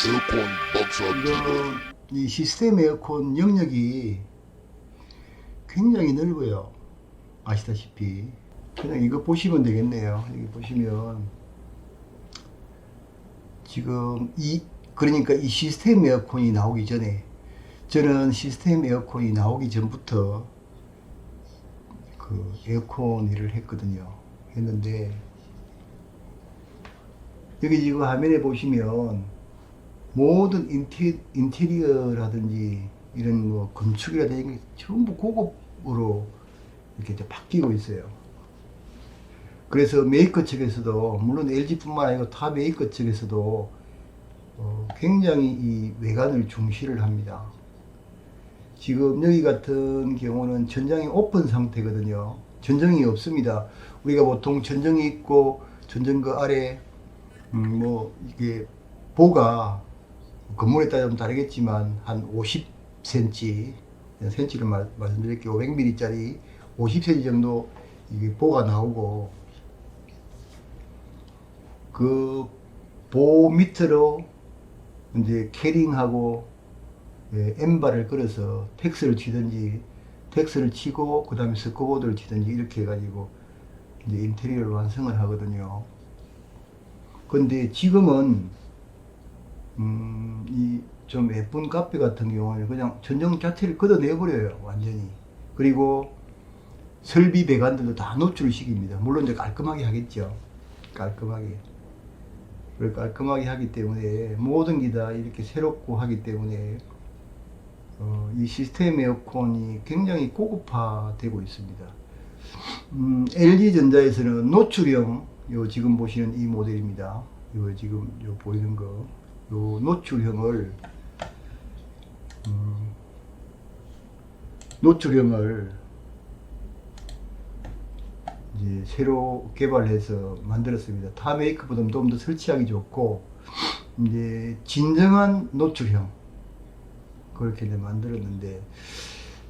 에어컨 박사 이 시스템 에어컨 영역이 굉장히 넓어요. 아시다시피. 그냥 이거 보시면 되겠네요. 여기 보시면 지금 그러니까 이 시스템 에어컨이 나오기 전에, 저는 시스템 에어컨이 나오기 전부터 그 에어컨 일을 했는데, 여기 지금 화면에 보시면 모든 인테리어라든지 이런 뭐 건축이라든지 전부 고급으로 이렇게 이제 바뀌고 있어요. 그래서 메이커 측에서도, 물론 LG뿐만 아니고 타 메이커 측에서도 굉장히 이 외관을 중시를 합니다. 지금 여기 같은 경우는 전장이 오픈 상태거든요. 전정이 없습니다. 우리가 보통 전정이 있고 전정 그 아래 뭐 이게 보가 건물에 따라 좀 다르겠지만 한 50cm, 센치를 말씀드릴게요. 500mm짜리 50cm 정도 이게 보가 나오고, 그 보 밑으로 이제 캐링하고 엠바를 걸어서 텍스를 치든지, 텍스를 치고 그 다음에 스코보드를 치든지 이렇게 해가지고 이제 인테리어를 완성을 하거든요. 근데 지금은 이 좀 예쁜 카페 같은 경우는 그냥 전정 자체를 걷어내버려요, 완전히. 그리고 설비 배관들도 다 노출을 시킵니다. 물론 이제 깔끔하게 하겠죠. 깔끔하게 하기 때문에, 모든 게 다 이렇게 새롭고 하기 때문에 이 시스템 에어컨이 굉장히 고급화되고 있습니다. LG전자에서는 노출형, 요 지금 보시는 이 모델입니다. 요 지금 요 보이는 거, 요 노출형을 이제 새로 개발해서 만들었습니다. 타 메이크보다 좀 더 설치하기 좋고, 이제 진정한 노출형, 그렇게 이제 만들었는데,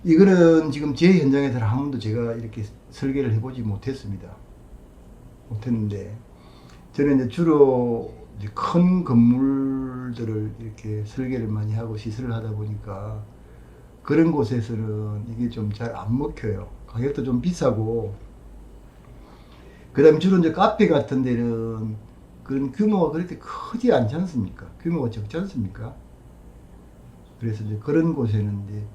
이거는 지금 제 현장에서는 한 번도 제가 이렇게 설계를 해보지 못했는데, 저는 이제 주로 이제 큰 건물들을 이렇게 설계를 많이 하고 시설을 하다 보니까 그런 곳에서는 이게 좀 잘 안 먹혀요. 가격도 좀 비싸고, 그 다음에 주로 이제 카페 같은 데는 그런 규모가 그렇게 크지 않지 않습니까? 규모가 적지 않습니까? 그래서 이제 그런 곳에는 이제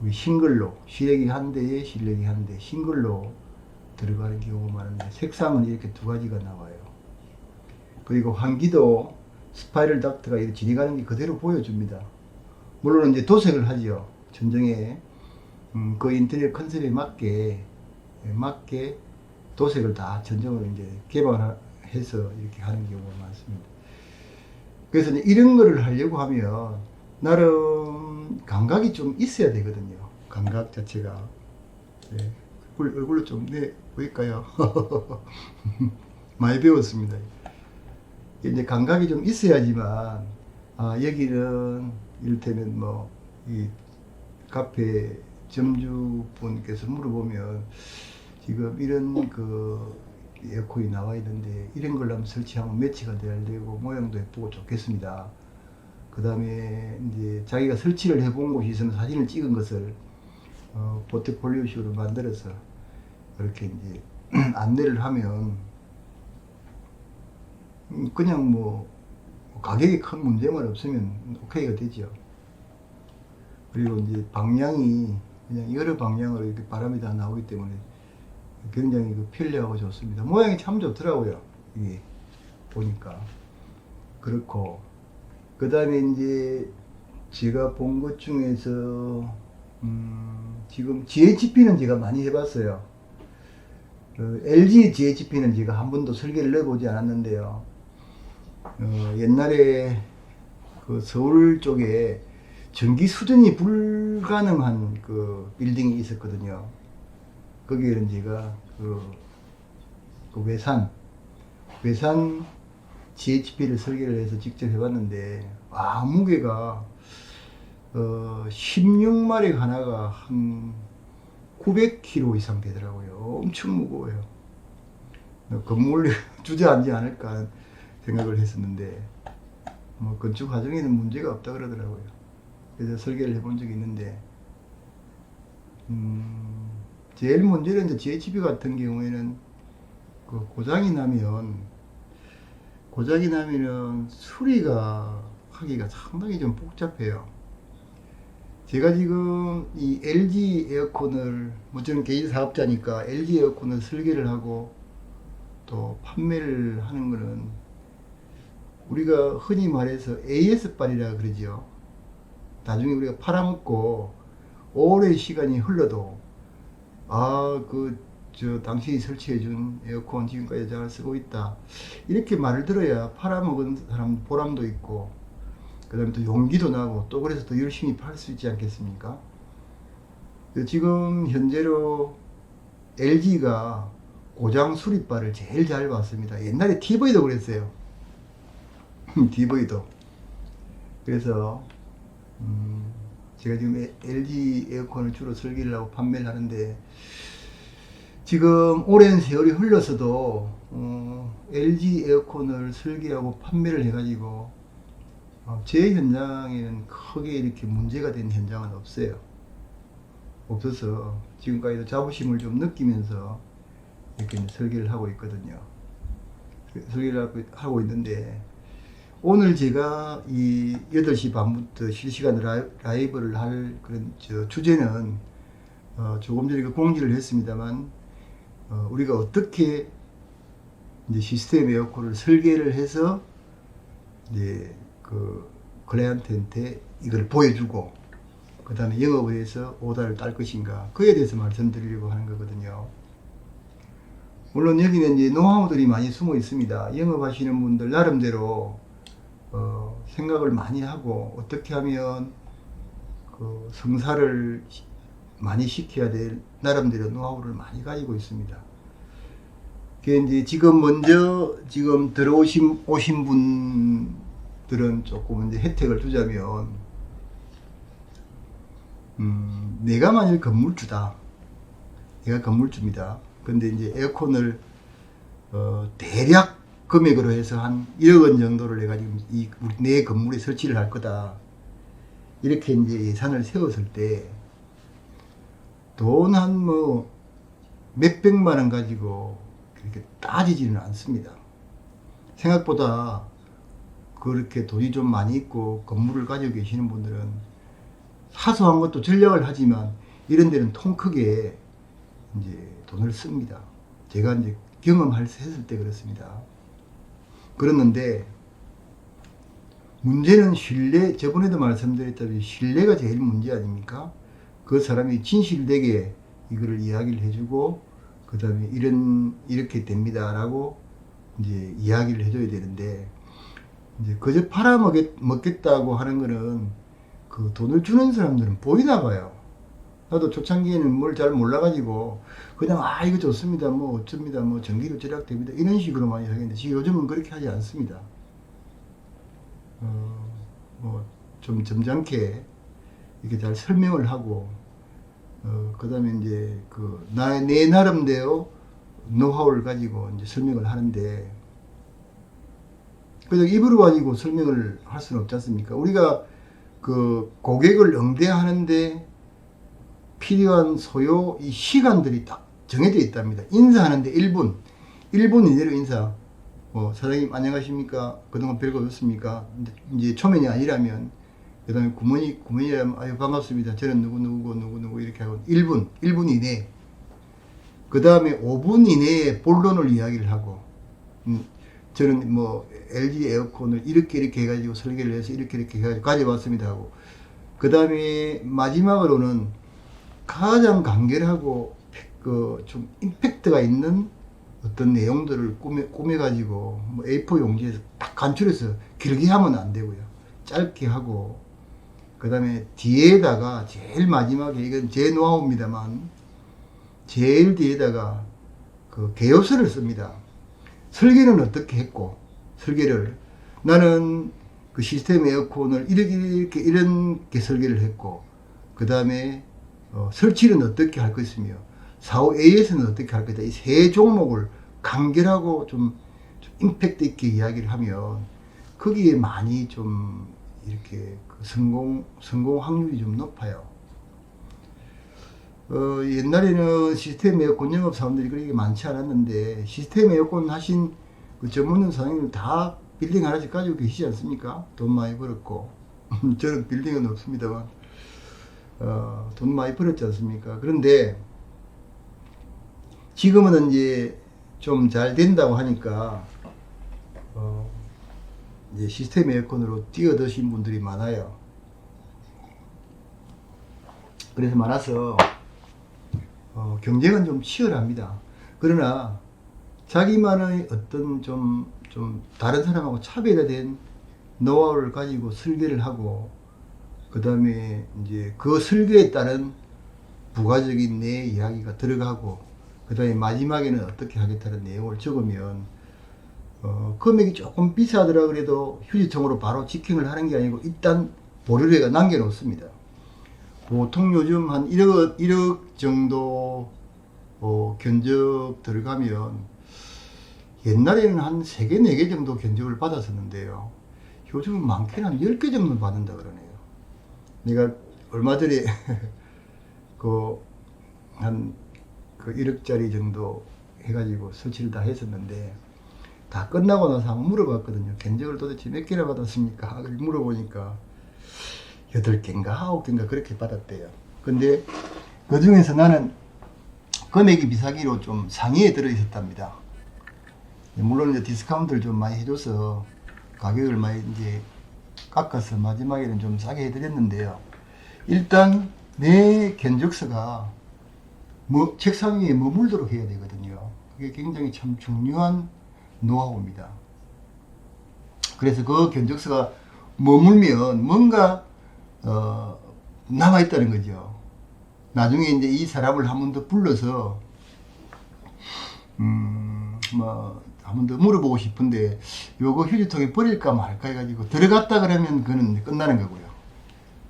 우리 싱글로, 시래기 한 대에 실내기 한 대, 싱글로 들어가는 경우가 많은데, 색상은 이렇게 두 가지가 나와요. 그리고 환기도 스파이럴 닥트가 이렇게 지나가는 게 그대로 보여줍니다. 물론 이제 도색을 하죠. 전정에 그 인테리어 컨셉에 맞게 도색을 다 전정으로 이제 개발해서 이렇게 하는 경우가 많습니다. 그래서 이제 이런 거를 하려고 하면 나름 감각이 좀 있어야 되거든요. 감각 자체가. 네. 얼굴로 좀 보일까요? 많이 배웠습니다. 이제 감각이 좀 있어야지만, 여기는 이를테면 뭐 이 카페 점주분께서 물어보면 지금 이런 그 에어컨이 나와 있는데 이런 걸 한번 설치하면 매치가 잘 되고 모양도 예쁘고 좋겠습니다. 그 다음에 이제 자기가 설치를 해본 곳이 있으면 사진을 찍은 것을 포트폴리오식으로 만들어서 이렇게 이제 안내를 하면 그냥 뭐 가격에 큰 문제만 없으면 오케이가 되죠. 그리고 이제 방향이 그냥 여러 방향으로 이렇게 바람이 다 나오기 때문에 굉장히 편리하고 좋습니다. 모양이 참 좋더라고요. 이게 보니까. 그렇고, 그 다음에 이제 제가 본 것 중에서 지금 GHP는 제가 많이 해봤어요. LG GHP는 제가 한 번도 설계를 해보지 않았는데요. 옛날에 그 서울 쪽에 전기 수전이 불가능한 그 빌딩이 있었거든요. 거기에는 제가 그 외산 GHP를 설계를 해서 직접 해봤는데, 무게가 16마리 하나가 한 900kg 이상 되더라고요. 엄청 무거워요. 건물 주저앉지 않을까 생각을 했었는데, 뭐 건축 과정에는 문제가 없다 그러더라고요. 그래서 설계를 해본 적이 있는데, 제일 문제는 이제 GHB 같은 경우에는 그 고장이 나면은 수리가 하기가 상당히 좀 복잡해요. 제가 지금 이 LG 에어컨을, 뭐 저는 개인 사업자니까 LG 에어컨을 설계를 하고 또 판매를 하는 거는 우리가 흔히 말해서 AS빨이라 그러죠. 나중에 우리가 팔아먹고 오랜 시간이 흘러도 당신이 설치해준 에어컨 지금까지 잘 쓰고 있다, 이렇게 말을 들어야 팔아먹은 사람 보람도 있고, 그 다음에 또 용기도 나고, 또 그래서 더 열심히 팔 수 있지 않겠습니까? 지금 현재로 LG가 고장 수리바를 제일 잘 봤습니다. 옛날에 TV도 그랬어요. TV도. 그래서 제가 지금 LG 에어컨을 주로 설계를 하고 판매를 하는데, 지금 오랜 세월이 흘러서도 LG 에어컨을 설계하고 판매를 해가지고 제 현장에는 크게 이렇게 문제가 된 현장은 없어서 지금까지도 자부심을 좀 느끼면서 이렇게 설계를 하고 있거든요. 설계를 하고 있는데, 오늘 제가 이 8시 반부터 실시간 라이브를 할 그런 주제는 조금 전에 공지를 했습니다만, 우리가 어떻게 이제 시스템 에어컨을 설계를 해서 이제 그 클라이언트한테 이걸 보여주고, 그 다음에 영업을 해서 오다를 딸 것인가, 그에 대해서 말씀드리려고 하는 거거든요. 물론 여기는 이제 노하우들이 많이 숨어 있습니다. 영업하시는 분들 나름대로 생각을 많이 하고, 어떻게 하면 그 성사를 많이 시켜야 될 나름대로 노하우를 많이 가지고 있습니다. 그게 이제 지금 들어오신 분들은 조금 이제 혜택을 주자면, 내가 만일 건물주다. 내가 건물주입니다. 근데 이제 에어컨을 대략 금액으로 해서 한 1억 원 정도를 내가 지금 내 건물에 설치를 할 거다, 이렇게 이제 예산을 세웠을 때 돈 한 뭐 몇백만 원 가지고 그렇게 따지지는 않습니다. 생각보다 그렇게 돈이 좀 많이 있고 건물을 가지고 계시는 분들은 사소한 것도 전략을 하지만 이런 데는 통 크게 이제 돈을 씁니다. 제가 이제 경험했을 때 그렇습니다. 그랬는데, 문제는 신뢰, 저번에도 말씀드렸다시피 신뢰가 제일 문제 아닙니까? 그 사람이 진실되게 이거를 이야기를 해주고, 그 다음에 이렇게 됩니다 라고 이제 이야기를 해줘야 되는데, 이제 그저 팔아먹겠다고 하는 거는 그 돈을 주는 사람들은 보이나 봐요. 나도 초창기에는 뭘 잘 몰라가지고 그냥 이거 좋습니다, 뭐 어쩝니다, 뭐 전기료 절약됩니다, 이런 식으로 많이 하겠는데, 지금 요즘은 그렇게 하지 않습니다. 뭐 좀 점잖게 이렇게 잘 설명을 하고, 그 다음에 이제 내 나름대로 노하우를 가지고 이제 설명을 하는데, 그냥 입으로 가지고 설명을 할 수는 없지 않습니까? 우리가 그 고객을 응대하는데 필요한 소요 이 시간들이 딱 정해져 있답니다. 인사하는데 1분 이내로 인사. 사장님 안녕하십니까? 그동안 별거 없습니까? 이제 초면이 아니라면, 그 다음에 구몬이라면 아유 반갑습니다, 저는 누구 이렇게 하고 1분 이내. 그 다음에 5분 이내에 본론을 이야기를 하고, 저는 뭐 LG 에어컨을 이렇게 해가지고 설계를 해서 이렇게 해가지고 가져왔습니다 하고, 그 다음에 마지막으로는 가장 간결하고 좀 임팩트가 있는 어떤 내용들을 꾸며가지고 뭐 A4 용지에서 딱 간추려서 길게 하면 안 되고요. 짧게 하고, 그 다음에 뒤에다가 제일 마지막에, 이건 제 노하우입니다만, 제일 뒤에다가 그 개요서를 씁니다. 설계는 어떻게 했고, 나는 그 시스템 에어컨을 이렇게 설계를 했고, 그 다음에 설치는 어떻게 할 것이며, 사후 AS는 어떻게 할 거다. 이 세 종목을 간결하고 좀 임팩트 있게 이야기를 하면 거기에 많이 좀 이렇게 그 성공 확률이 좀 높아요. 옛날에는 시스템 에어컨 영업 사원들이 그렇게 많지 않았는데, 시스템 에어컨 하신 그 전문점 사장님들 다 빌딩 하나씩 가지고 계시지 않습니까? 돈 많이 벌었고. 저는 빌딩은 없습니다만, 돈 많이 벌었지 않습니까? 그런데 지금은 이제 좀 잘 된다고 하니까, 이제 시스템 에어컨으로 뛰어드신 분들이 많아요. 그래서 많아서, 경쟁은 좀 치열합니다. 그러나 자기만의 어떤 좀 다른 사람하고 차별화된 노하우를 가지고 설계를 하고, 그 다음에 이제 그 설계에 따른 부가적인 내 이야기가 들어가고, 그 다음에 마지막에는 어떻게 하겠다는 내용을 적으면, 금액이 조금 비싸더라 그래도 휴지통으로 바로 직행을 하는 게 아니고 일단 보류료가 남겨놓습니다. 보통 요즘 한 1억 정도 견적 들어가면, 옛날에는 한 3개, 4개 정도 견적을 받았었는데요. 요즘은 많게는 한 10개 정도 받는다 그러네요. 내가 얼마 전에 한 1억짜리 정도 해가지고 설치를 다 했었는데, 다 끝나고 나서 한번 물어봤거든요. 견적을 도대체 몇 개나 받았습니까? 물어보니까 8개인가 9개인가 그렇게 받았대요. 근데 그 중에서 나는 금액이 비싸기로 좀 상위에 들어 있었답니다. 물론 이제 디스카운트를 좀 많이 해줘서 가격을 많이 이제 깎아서 마지막에는 좀 싸게 해드렸는데요. 일단 내 견적서가 책상 위에 머물도록 해야 되거든요. 그게 굉장히 참 중요한 노하우입니다. 그래서 그 견적서가 머물면 뭔가 남아있다는 거죠. 나중에 이제 이 사람을 한 번 더 불러서 한 번 더 물어보고 싶은데, 요거 휴지통에 버릴까 말까 해가지고 들어갔다 그러면 그거는 끝나는 거고요.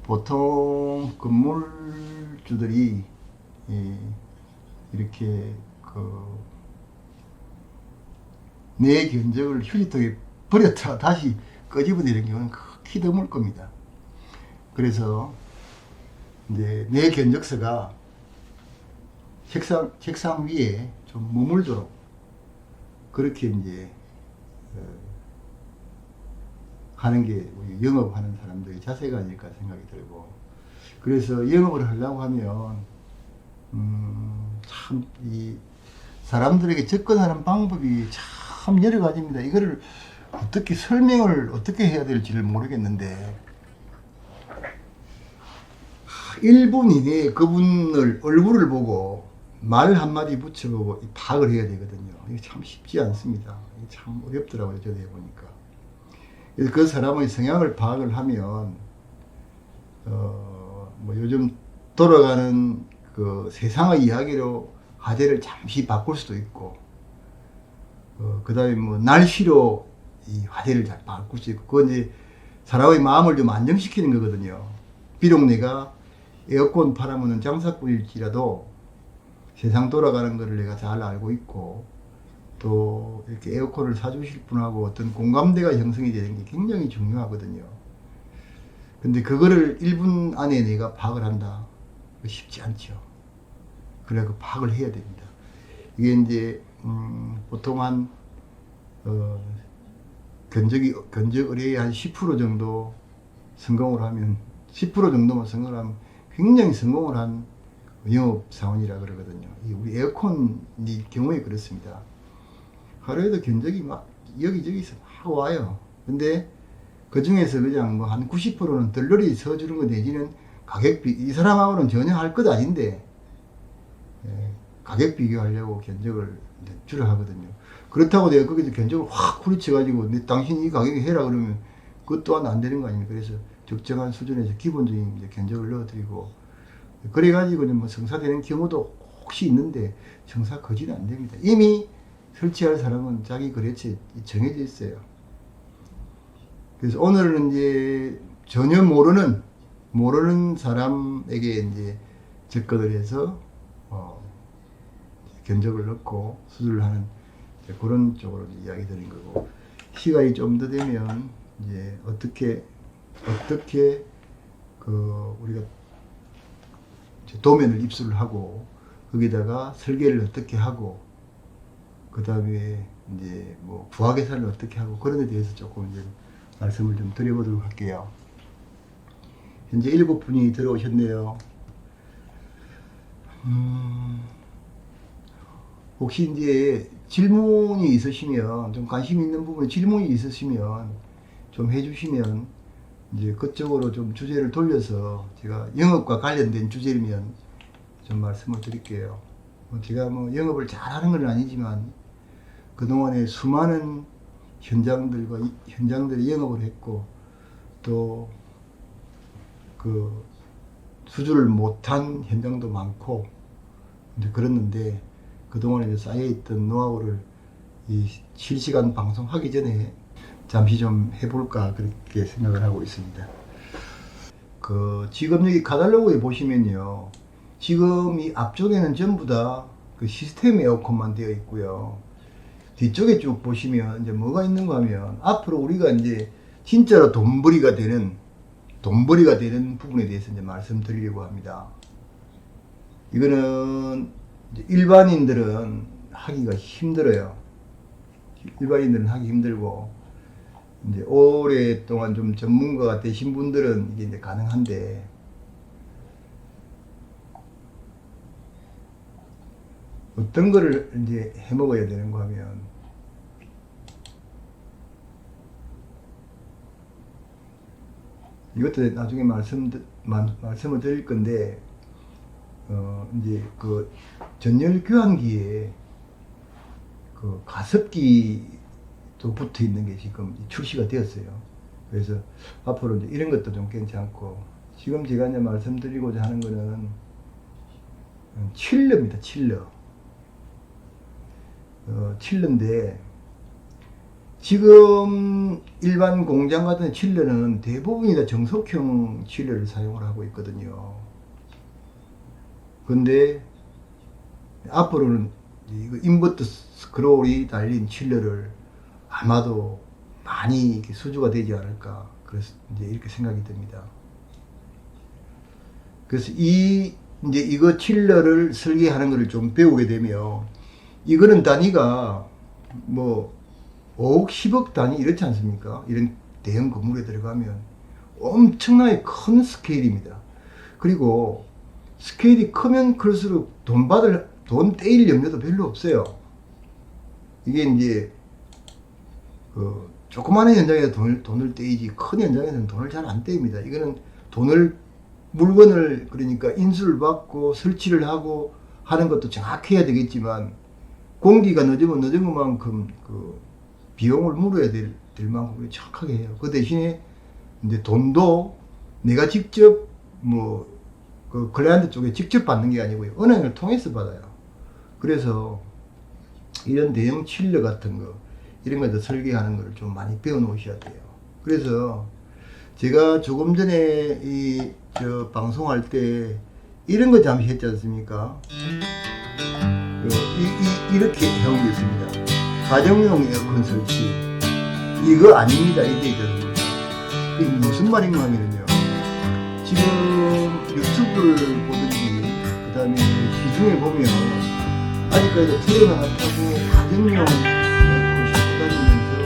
보통 건물주들이 이렇게 내 견적을 휴지통에 버렸다가 다시 끄집어내는 경우는 극히 드물 겁니다. 그래서 이제 내 견적서가 책상 위에 좀 머물도록 그렇게 이제 하는 게 우리 영업하는 사람들의 자세가 아닐까 생각이 들고, 그래서 영업을 하려고 하면 참 이 사람들에게 접근하는 방법이 참 여러 가지입니다. 이거를 어떻게 설명을 어떻게 해야 될지를 모르겠는데, 1분 이내에 그분을 얼굴을 보고 말 한마디 붙여보고 파악을 해야 되거든요. 이게 참 쉽지 않습니다. 이게 참 어렵더라고요, 저도 해보니까. 그래서 그 사람의 성향을 파악을 하면, 뭐 요즘 돌아가는 그 세상의 이야기로 화제를 잠시 바꿀 수도 있고, 그 다음에 뭐 날씨로 이 화제를 잘 바꿀 수 있고, 그건 이제 사람의 마음을 좀 안정시키는 거거든요. 비록 내가 에어컨 팔아먹는 장사꾼일지라도 세상 돌아가는 것을 내가 잘 알고 있고, 또 이렇게 에어컨을 사주실 분하고 어떤 공감대가 형성이 되는 게 굉장히 중요하거든요. 근데 그거를 1분 안에 내가 파악을 한다? 쉽지 않죠. 그래 그 파악을 해야 됩니다. 이게 이제 보통 한 견적 의뢰의 한 10% 정도 성공을 하면, 10% 정도만 성공을 하면 굉장히 성공을 한 영업 사원이라 그러거든요. 우리 에어컨이 경우에 그렇습니다. 하루에도 견적이 막 여기저기서 막 와요. 근데 그 중에서 그냥 뭐 한 90%는 덜러리 서주는 거 내지는 가격비, 이 사람하고는 전혀 할 것 아닌데 가격 비교하려고 견적을 주로 하거든요. 그렇다고 내가 거기서 견적을 확 후려쳐가지고 당신 이 가격에 해라 그러면 그것 또한 안 되는 거 아닙니까? 그래서 적정한 수준에서 기본적인 이제 견적을 넣어드리고, 그래가지고 뭐 성사되는 경우도 혹시 있는데 성사 거지는 안 됩니다. 이미 설치할 사람은 자기 거래처에 정해져 있어요. 그래서 오늘은 이제 전혀 모르는 사람에게 이제 접근을 해서 견적을 넣고 수주를 하는 그런 쪽으로 이야기 드린 거고, 시간이 좀 더 되면 이제 어떻게 우리가 이제 도면을 입수를 하고 거기다가 설계를 어떻게 하고 그 다음에 이제 뭐 부하 계산을 어떻게 하고 그런 데 대해서 조금 이제 말씀을 좀 드려보도록 할게요. 현재 7분이 들어오셨네요. 혹시 이제 질문이 있으시면, 좀 관심 있는 부분에 질문이 있으시면 좀 해주시면 이제 그쪽으로 좀 주제를 돌려서 제가 영업과 관련된 주제면 좀 말씀을 드릴게요. 제가 뭐 영업을 잘하는 건 아니지만 그동안에 수많은 현장들이 영업을 했고 또 그 수주를 못한 현장도 많고 이제 그랬는데 그동안에 쌓여있던 노하우를 이 실시간 방송하기 전에 잠시 좀 해볼까 그렇게 생각을 하고 있습니다. 지금 여기 카탈로그에 보시면요, 지금 이 앞쪽에는 전부 다 그 시스템 에어컨만 되어 있고요. 뒤쪽에 쭉 보시면 이제 뭐가 있는가 하면 앞으로 우리가 이제 진짜로 돈벌이가 되는 부분에 대해서 이제 말씀드리려고 합니다. 이거는 이제 일반인들은 하기가 힘들어요. 일반인들은 하기 힘들고 이제 오랫동안 좀 전문가가 되신 분들은 이게 이제 가능한데, 어떤 거를 이제 해 먹어야 되는가 하면 이것도 나중에 말씀을 드릴 건데, 이제 그 전열 교환기에 그 가습기도 붙어 있는 게 지금 출시가 되었어요. 그래서 앞으로 이제 이런 것도 좀 괜찮고, 지금 제가 이제 말씀드리고자 하는 거는 칠러입니다. 칠러인데, 지금 일반 공장 같은 칠러는 대부분이 다 정속형 칠러를 사용을 하고 있거든요. 근데 앞으로는 이거 인버터 스크롤이 달린 칠러를 아마도 많이 이렇게 수주가 되지 않을까, 그래서 이제 이렇게 생각이 듭니다. 그래서 이제 이거 칠러를 설계하는 것을 좀 배우게 되면, 이거는 단위가 뭐 5억, 10억 단위 이렇지 않습니까? 이런 대형 건물에 들어가면 엄청나게 큰 스케일입니다. 그리고 스케일이 크면 클수록 돈 떼일 염려도 별로 없어요. 이게 이제 그 조그마한 현장에서 돈을 떼이지 큰 현장에서는 돈을 잘 안 떼입니다. 이거는 물건을 그러니까 인수를 받고 설치를 하고 하는 것도 정확해야 되겠지만, 공기가 늦으면 늦은 것만큼 그 비용을 물어야 될 만큼 정확하게 해요. 그 대신에 이제 돈도 내가 직접 그 클라이언트 쪽에 직접 받는 게 아니고요, 은행을 통해서 받아요. 그래서 이런 대형 칠러 같은 거, 이런 것도 설계하는 걸 좀 많이 배워 놓으셔야 돼요. 그래서 제가 조금 전에 방송할 때 이런 거 잠시 했지 않습니까? 이렇게 해온 게 있습니다. 가정용 에어컨 설치. 이거 아닙니다. 이게 무슨 말인가 하면요, 지금 유튜브를 보든지 그 다음에 시중에 보면 아직까지도 트럭 하나 타고 가정용 에어컨 싣고 다니면서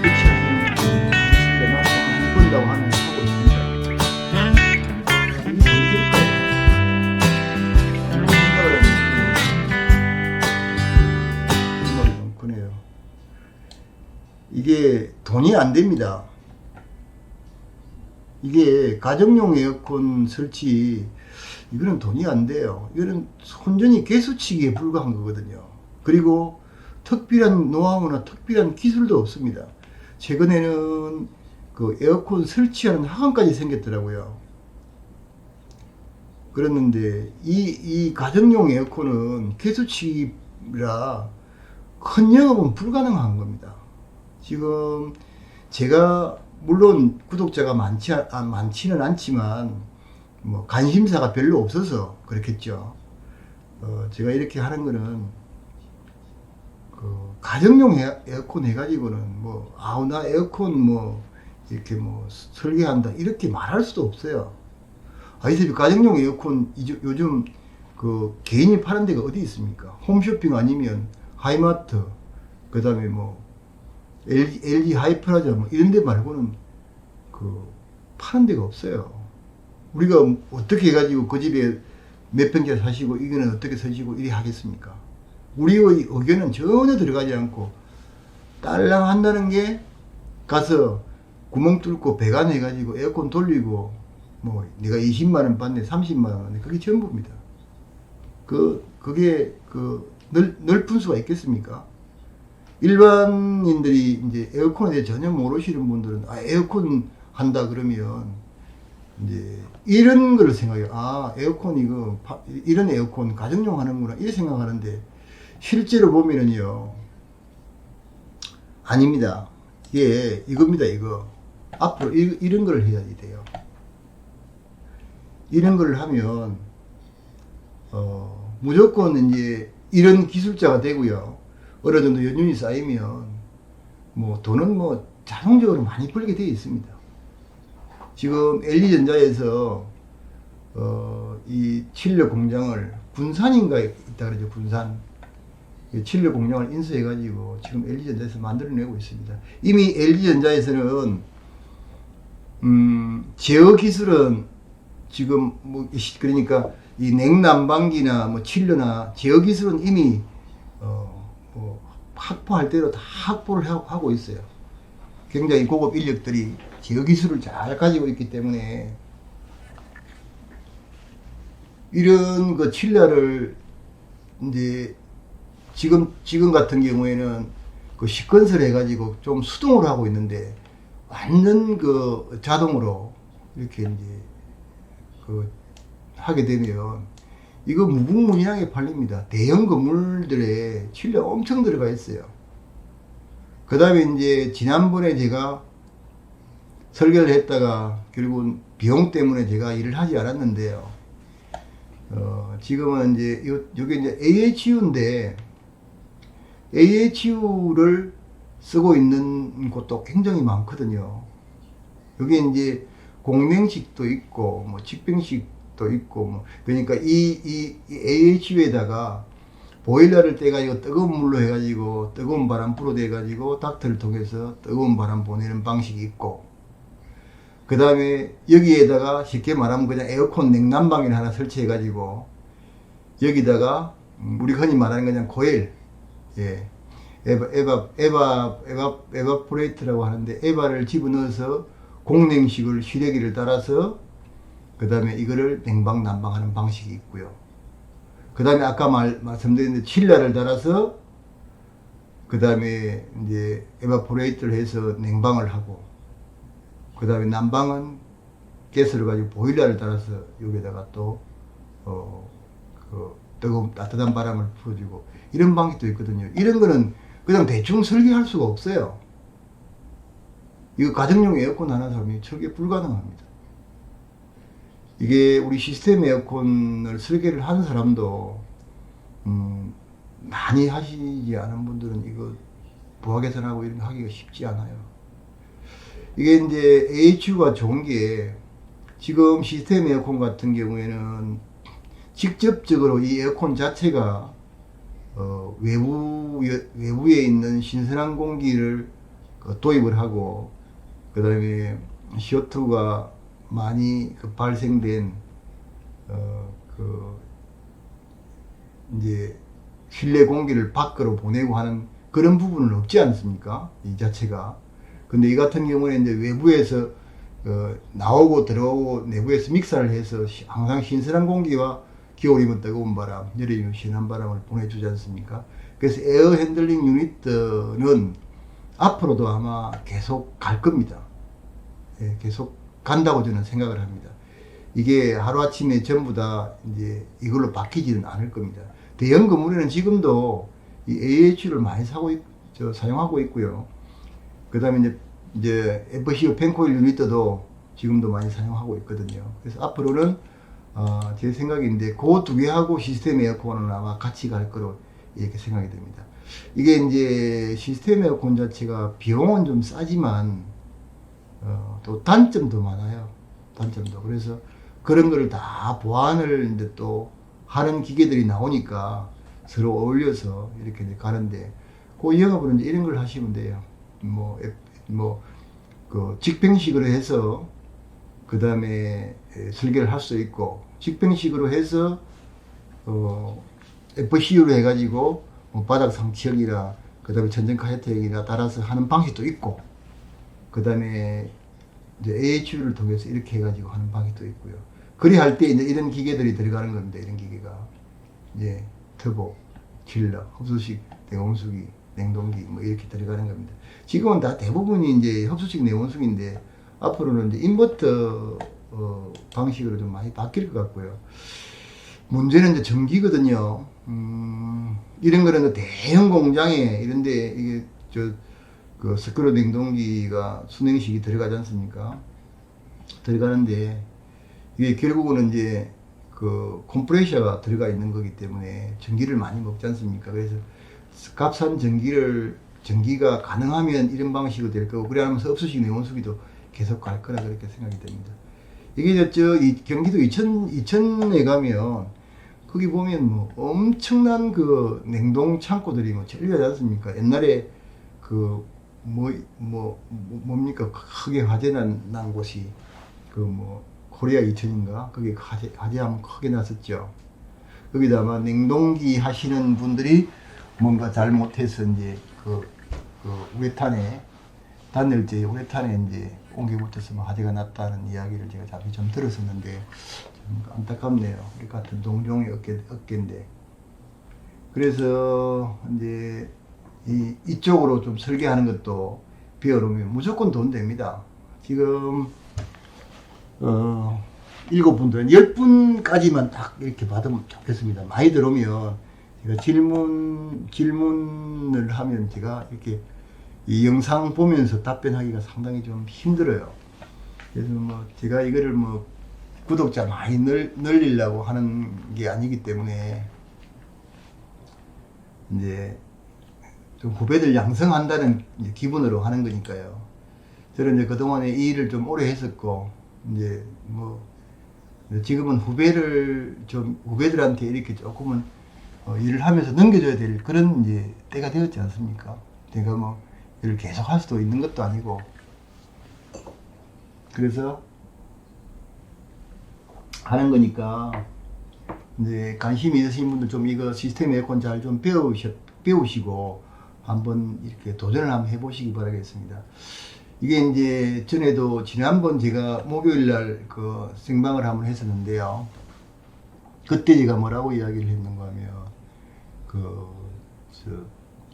설치하시는 분들이 있습니다. 나도 많이 본다고 하고 있습니다. 이게 뭔일까요? 생각이 좀 크네요. 이게 돈이 안 됩니다. 이게 가정용 에어컨 설치, 이거는 돈이 안 돼요. 이거는 온전히 개수치기에 불과한 거거든요. 그리고 특별한 노하우나 특별한 기술도 없습니다. 최근에는 그 에어컨 설치하는 학원까지 생겼더라고요. 그랬는데 이 가정용 에어컨은 개수치기라 큰 영업은 불가능한 겁니다. 지금 제가 물론 구독자가 많지는 않지만 뭐 관심사가 별로 없어서 그렇겠죠. 제가 이렇게 하는 거는 그 가정용 에어컨 해가지고는 나 에어컨 이렇게 뭐 설계한다 이렇게 말할 수도 없어요. 아이스비 가정용 에어컨 요즘 그 개인이 파는 데가 어디 있습니까? 홈쇼핑 아니면 하이마트, 그 다음에 뭐 LG 하이프라자 뭐 이런 데 말고는 그 파는 데가 없어요. 우리가 어떻게 해가지고 그 집에 몇 평째 사시고 이거는 어떻게 사시고 이리 하겠습니까? 우리의 의견은 전혀 들어가지 않고 딸랑 한다는 게 가서 구멍 뚫고 배관 해가지고 에어컨 돌리고 뭐 내가 20만원 받네 30만원 그게 전부입니다. 그게 넓은 수가 있겠습니까? 일반인들이 이제 에어컨에 대해 전혀 모르시는 분들은 에어컨 한다 그러면 이제 이런 걸 생각해요. 에어컨 이런 에어컨 가정용 하는구나 이렇게 생각하는데 실제로 보면은요 아닙니다. 이겁니다. 이거 앞으로 이런 걸 해야 돼요. 이런 걸 하면 무조건 이제 이런 기술자가 되고요. 어느 정도 연륜이 쌓이면 뭐 돈은 뭐 자동적으로 많이 벌게 되어 있습니다. 지금 LG전자에서 이 칠레 공장을 군산인가 있다 그러죠. 군산 칠레 공장을 인수해 가지고 지금 LG전자에서 만들어내고 있습니다. 이미 LG전자에서는 제어 기술은 지금 뭐 그러니까 이 냉난방기나 뭐 칠레나 제어 기술은 이미 뭐 확보할 대로 다 확보를 하고 있어요. 굉장히 고급 인력들이 제어 기술을 잘 가지고 있기 때문에 이런 그 칠레를 이제 지금 같은 경우에는 그 시건설 해가지고 좀 수동으로 하고 있는데 완전 그 자동으로 이렇게 이제 그 하게 되면 이거 무궁무진하게 팔립니다. 대형 건물들에 칠레 엄청 들어가 있어요. 그 다음에 이제 지난번에 제가 설계를 했다가 결국은 비용 때문에 제가 일을 하지 않았는데요. 지금은 이제 요게 이제 AHU인데 AHU를 쓰고 있는 곳도 굉장히 많거든요. 여기 이제 공냉식도 있고 뭐 직병식도 있고 뭐 그러니까 이 AHU에다가 보일러를 떼가지고 뜨거운 물로 해가지고 뜨거운 바람 불어대가지고 닥터를 통해서 뜨거운 바람 보내는 방식이 있고 그 다음에 여기에다가 쉽게 말하면 그냥 에어컨 냉난방을 하나 설치해가지고 여기다가 우리가 흔히 말하는 그냥 코일 에바포레이트라고 하는데 에바를 집어넣어서 공냉식을 시래기를 따라서 그 다음에 이거를 냉방 난방하는 방식이 있고요. 그 다음에 아까 말씀드린 칠레를 달아서 그 다음에 이제 에바포레이트를 해서 냉방을 하고 그 다음에 난방은 가스를 가지고 보일러를 달아서 여기다가 또 그 뜨거운 따뜻한 바람을 풀어주고 이런 방식도 있거든요. 이런 거는 그냥 대충 설계할 수가 없어요. 이거 가정용 에어컨 하나 사면 설계 불가능합니다. 이게 우리 시스템 에어컨을 설계를 하는 사람도 많이 하시지 않은 분들은 이거 부하 개선하고 이런 거 하기가 쉽지 않아요. 이게 이제 AHU가 좋은 게 지금 시스템 에어컨 같은 경우에는 직접적으로 이 에어컨 자체가 외부에 있는 신선한 공기를 도입을 하고 그 다음에 CO2가 많이 발생된 이제 실내 공기를 밖으로 보내고 하는 그런 부분은 없지 않습니까? 이 자체가. 근데 이 같은 경우에 이제 외부에서 나오고 들어오고 내부에서 믹서를 해서 항상 신선한 공기와 겨울이면 뜨거운 바람, 여름이면 시원한 바람을 보내주지 않습니까? 그래서 에어 핸들링 유닛은 앞으로도 아마 계속 갈 겁니다. 예, 계속 간다고 저는 생각을 합니다. 이게 하루아침에 전부 다 이제 이걸로 바뀌지는 않을 겁니다. 대형 건물에는 지금도 이 AH를 많이 사용하고 있고요. 그 다음에 이제 FCO 펜코일 유닛도 지금도 많이 사용하고 있거든요. 그래서 앞으로는 제 생각인데 그 두 개하고 시스템 에어컨은 아마 같이 갈 거로 이렇게 생각이 됩니다. 이게 이제 시스템 에어컨 자체가 비용은 좀 싸지만 또 단점도 많아요. 단점도. 그래서 그런 거를 다 보완을 이제 또 하는 기계들이 나오니까 서로 어울려서 이렇게 이제 가는데, 그 영업은 이제 이런 걸 하시면 돼요. 그 직병식으로 해서 그 다음에 설계를 할 수 있고, 직병식으로 해서 FCU로 해가지고 바닥 상치형이나 그 다음에 천정 카세트형이나 달아서 하는 방식도 있고, 그 다음에 이제 AHU를 통해서 이렇게 해가지고 하는 방식도 있고요. 그리 할 때 이제 이런 기계들이 들어가는 겁니다. 이런 기계가 이제 터보, 칠러, 흡수식 냉온수기, 냉동기 뭐 이렇게 들어가는 겁니다. 지금은 다 대부분이 이제 흡수식 냉온수기인데, 앞으로는 이제 인버터 방식으로 좀 많이 바뀔 것 같고요. 문제는 이제 전기거든요. 이런 거는 대형 공장에 이런데 이게 그 스크류 냉동기가 순행식이 들어가지 않습니까? 들어가는데 이게 결국은 이제 그 컴프레셔가 들어가 있는 거기 때문에 전기를 많이 먹지 않습니까? 그래서 값싼 전기가 가능하면 이런 방식으로 될 거고, 그래 하면서 흡수식 냉온수기도 계속 갈 거라 그렇게 생각이 됩니다. 이게 이 경기도 이천에 가면 거기 보면 뭐 엄청난 그 냉동 창고들이 뭐 철저하지 않습니까? 옛날에 그 뭡니까? 크게 화재 난 곳이 그 뭐 코리아 이천인가? 거기 화재 한번 크게 났었죠. 거기다 아마 냉동기 하시는 분들이 뭔가 잘못해서 이제 그 우레탄에 단열재 우레탄에 이제 옮겨 붙어서 화재가 났다는 이야기를 제가 잠시 좀 들었었는데 좀 안타깝네요. 우리 같은 동종의 업계인데. 그래서 이제 이쪽으로 좀 설계하는 것도 비어오면 무조건 돈 됩니다. 지금 7분들 10분까지만 딱 이렇게 받으면 좋겠습니다. 많이 들어오면 제가 질문을 하면 제가 이렇게 이 영상 보면서 답변하기가 상당히 좀 힘들어요. 그래서 뭐 제가 이거를 뭐 구독자 많이 늘리려고 하는 게 아니기 때문에 이제 좀 후배들 양성한다는 기분으로 하는 거니까요. 저는 이제 그동안에 이 일을 좀 오래 했었고, 이제 뭐 지금은 후배들한테 이렇게 조금은 일을 하면서 넘겨줘야 될 그런 이제 때가 되었지 않습니까? 제가 뭐 일을 계속 할 수도 있는 것도 아니고, 그래서 하는 거니까 이제 관심이 있으신 분들 좀 이거 시스템 에어컨 잘 좀 배우시고 한번 이렇게 도전을 한번 해보시기 바라겠습니다. 이게 이제 전에도 지난번 제가 목요일날 그 생방을 한번 했었는데요. 그때 제가 뭐라고 이야기를 했는가 하면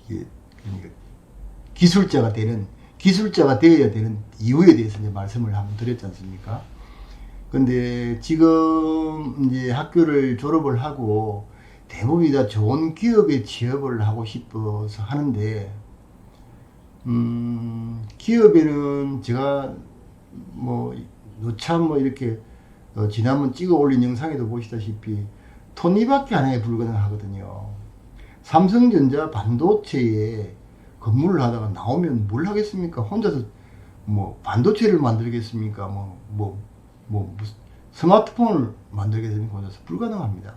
이게 그러니까 기술자가 되어야 되는 이유에 대해서 이제 말씀을 한번 드렸지 않습니까? 근데 지금 이제 학교를 졸업을 하고 대부분이 다 좋은 기업에 취업을 하고 싶어서 하는데, 기업에는 제가 뭐 누차 뭐 이렇게 지난번 찍어 올린 영상에도 보시다시피 톱니바퀴 하나에 불과하거든요. 삼성전자 반도체에 근무를 하다가 나오면 뭘 하겠습니까? 혼자서 뭐 반도체를 만들겠습니까? 무슨 스마트폰을 만들겠습니까? 혼자서 불가능합니다.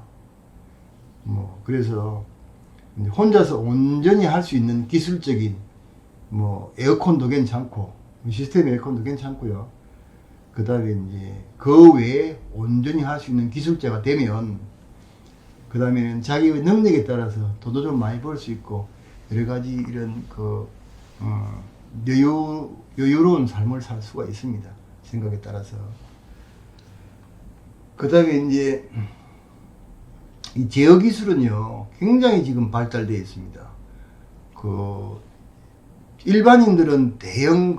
그래서 혼자서 온전히 할 수 있는 기술적인 에어컨도 괜찮고 시스템 에어컨도 괜찮고요. 그 다음에 이제 그 외에 온전히 할 수 있는 기술자가 되면 그 다음에는 자기의 능력에 따라서 돈도 좀 많이 벌 수 있고 여러 가지 이런 여유로운 삶을 살 수가 있습니다. 생각에 따라서. 그 다음에 이제 이 제어 기술은요 굉장히 지금 발달되어 있습니다. 일반인들은 대형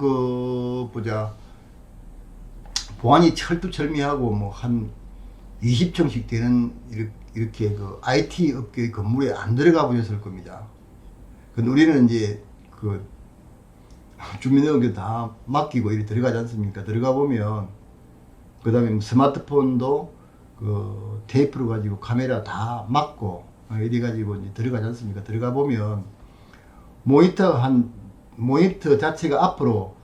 보안이 철두철미하고 뭐 한 20층씩 되는 이렇게 IT 업계의 건물에 안 들어가 보셨을 겁니다. 근데 우리는 이제 주민등록에 다 맡기고 이렇게 들어가지 않습니까? 들어가 보면 그 다음에 스마트폰도 테이프로 가지고 카메라 다 막고 이래 가지고 이제 들어가지 않습니까? 들어가 보면 모니터 자체가 앞으로